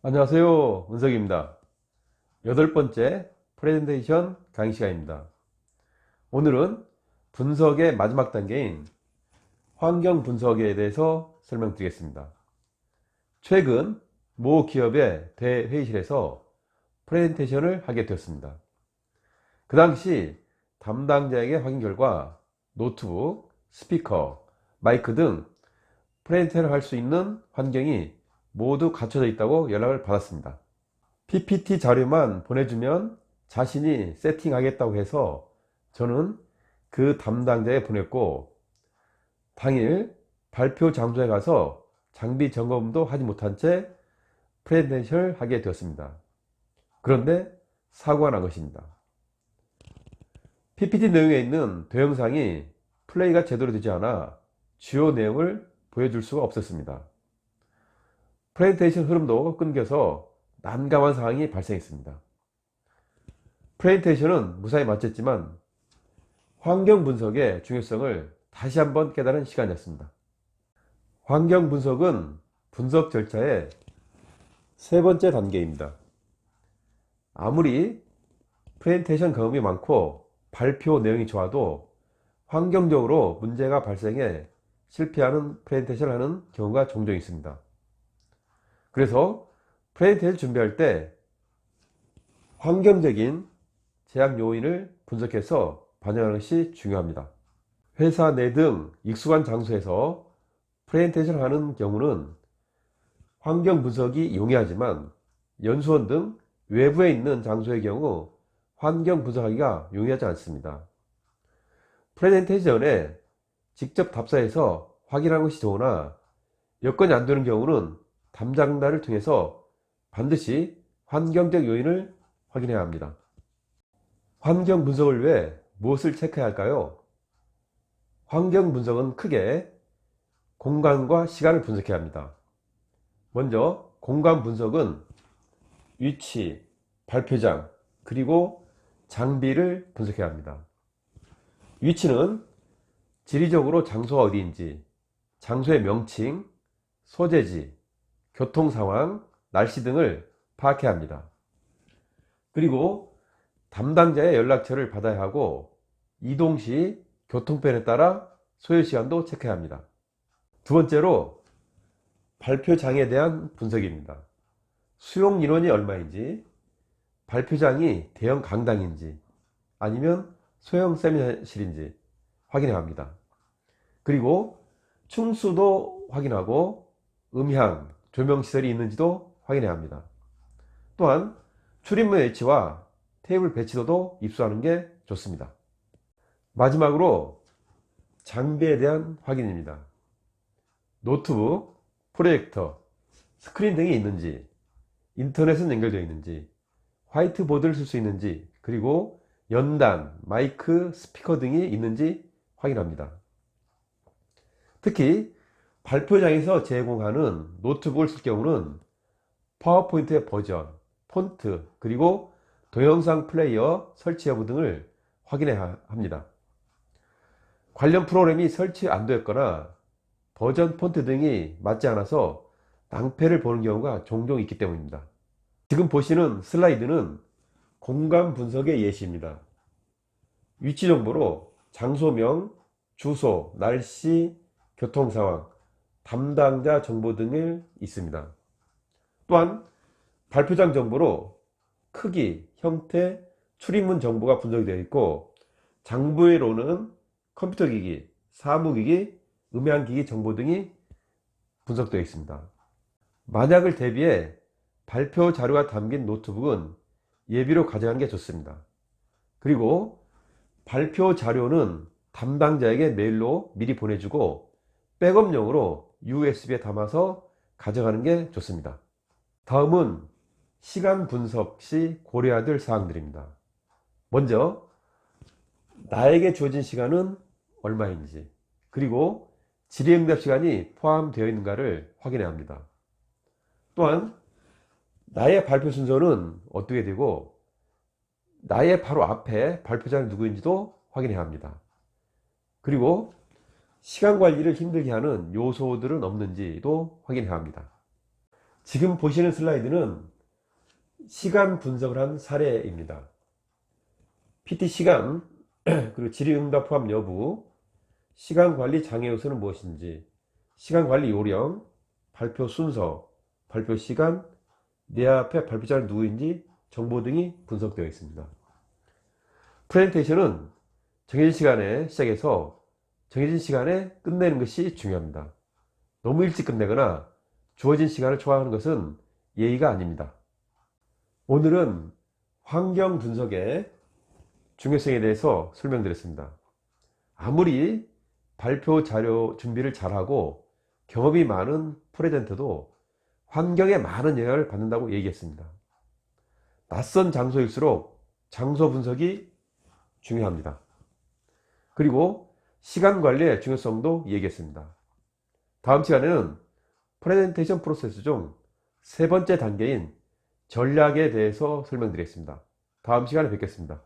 안녕하세요. 은석입니다. 8번째 프레젠테이션 강의 시간입니다. 오늘은 분석의 마지막 단계인 환경 분석에 대해서 설명드리겠습니다. 최근 모 기업의 대회의실에서 프레젠테이션을 하게 되었습니다. 그 당시 담당자에게 확인 결과 노트북, 스피커, 마이크 등 프레젠테이션을 할 수 있는 환경이 모두 갖춰져 있다고 연락을 받았습니다. PPT 자료만 보내주면 자신이 세팅하겠다고 해서 저는 그 담당자에 보냈고, 당일 발표 장소에 가서 장비 점검도 하지 못한 채 프레젠테이션을 하게 되었습니다. 그런데 사고가 난 것입니다. PPT 내용에 있는 동영상이 플레이가 제대로 되지 않아 주요 내용을 보여줄 수가 없었습니다. 프레젠테이션 흐름도 끊겨서 난감한 상황이 발생했습니다. 프레젠테이션은 무사히 마쳤지만 환경 분석의 중요성을 다시 한번 깨달은 시간이었습니다. 환경 분석은 분석 절차의 세 번째 단계입니다. 아무리 프레젠테이션 경험이 많고 발표 내용이 좋아도 환경적으로 문제가 발생해 실패하는 프레젠테이션을 하는 경우가 종종 있습니다. 그래서 프레젠테이션 준비할 때 환경적인 제약 요인을 분석해서 반영하는 것이 중요합니다. 회사 내 등 익숙한 장소에서 프레젠테이션을 하는 경우는 환경 분석이 용이하지만 연수원 등 외부에 있는 장소의 경우 환경 분석하기가 용이하지 않습니다. 프레젠테이션 전에 직접 답사해서 확인하는 것이 좋으나 여건이 안 되는 경우는 담당자를 통해서 반드시 환경적 요인을 확인해야 합니다. 환경 분석을 위해 무엇을 체크해야 할까요? 환경 분석은 크게 공간과 시간을 분석해야 합니다. 먼저 공간 분석은 위치, 발표장, 그리고 장비를 분석해야 합니다. 위치는 지리적으로 장소가 어디인지, 장소의 명칭, 소재지, 교통 상황, 날씨 등을 파악해야 합니다. 그리고 담당자의 연락처를 받아야 하고 이동 시 교통편에 따라 소요 시간도 체크해야 합니다. 두 번째로 발표장에 대한 분석입니다. 수용 인원이 얼마인지, 발표장이 대형 강당인지 아니면 소형 세미나실인지 확인해야 합니다. 그리고 충수도 확인하고 음향, 조명시설이 있는지도 확인해야 합니다. 또한 출입문 위치와 테이블 배치도도 입수하는 게 좋습니다. 마지막으로 장비에 대한 확인입니다. 노트북, 프로젝터, 스크린 등이 있는지, 인터넷은 연결되어 있는지, 화이트보드를 쓸 수 있는지, 그리고 연단, 마이크, 스피커 등이 있는지 확인합니다. 특히 발표장에서 제공하는 노트북을 쓸 경우는 파워포인트의 버전, 폰트, 그리고 동영상 플레이어 설치 여부 등을 확인해야 합니다. 관련 프로그램이 설치 안 되었거나 버전, 폰트 등이 맞지 않아서 낭패를 보는 경우가 종종 있기 때문입니다. 지금 보시는 슬라이드는 공간 분석의 예시입니다. 위치 정보로 장소명, 주소, 날씨, 교통상황, 담당자 정보 등이 있습니다. 또한 발표장 정보로 크기, 형태, 출입문 정보가 분석이 되어 있고, 장부에로는 컴퓨터 기기, 사무기기, 음향기기 정보 등이 분석되어 있습니다. 만약을 대비해 발표 자료가 담긴 노트북은 예비로 가져가는 게 좋습니다. 그리고 발표 자료는 담당자에게 메일로 미리 보내주고 백업용으로 USB에 담아서 가져가는 게 좋습니다. 다음은 시간 분석 시 고려해야 될 사항들입니다. 먼저 나에게 주어진 시간은 얼마인지, 그리고 질의응답 시간이 포함되어 있는가를 확인해야 합니다. 또한 나의 발표 순서는 어떻게 되고 나의 바로 앞에 발표자는 누구인지도 확인해야 합니다. 그리고 시간 관리를 힘들게 하는 요소들은 없는지도 확인해야 합니다. 지금 보시는 슬라이드는 시간 분석을 한 사례입니다. PT 시간, 그리고 질의응답 포함 여부, 시간관리 장애 요소는 무엇인지, 시간관리 요령, 발표 순서, 발표 시간, 내 앞에 발표자는 누구인지 정보 등이 분석되어 있습니다. 프레젠테이션은 정해진 시간에 시작해서 정해진 시간에 끝내는 것이 중요합니다. 너무 일찍 끝내거나 주어진 시간을 초과하는 것은 예의가 아닙니다. 오늘은 환경 분석의 중요성에 대해서 설명드렸습니다. 아무리 발표 자료 준비를 잘하고 경험이 많은 프레젠터도 환경에 많은 영향을 받는다고 얘기했습니다. 낯선 장소일수록 장소 분석이 중요합니다. 그리고 시간 관리의 중요성도 얘기했습니다. 다음 시간에는 프레젠테이션 프로세스 중 세 번째 단계인 전략에 대해서 설명드리겠습니다. 다음 시간에 뵙겠습니다.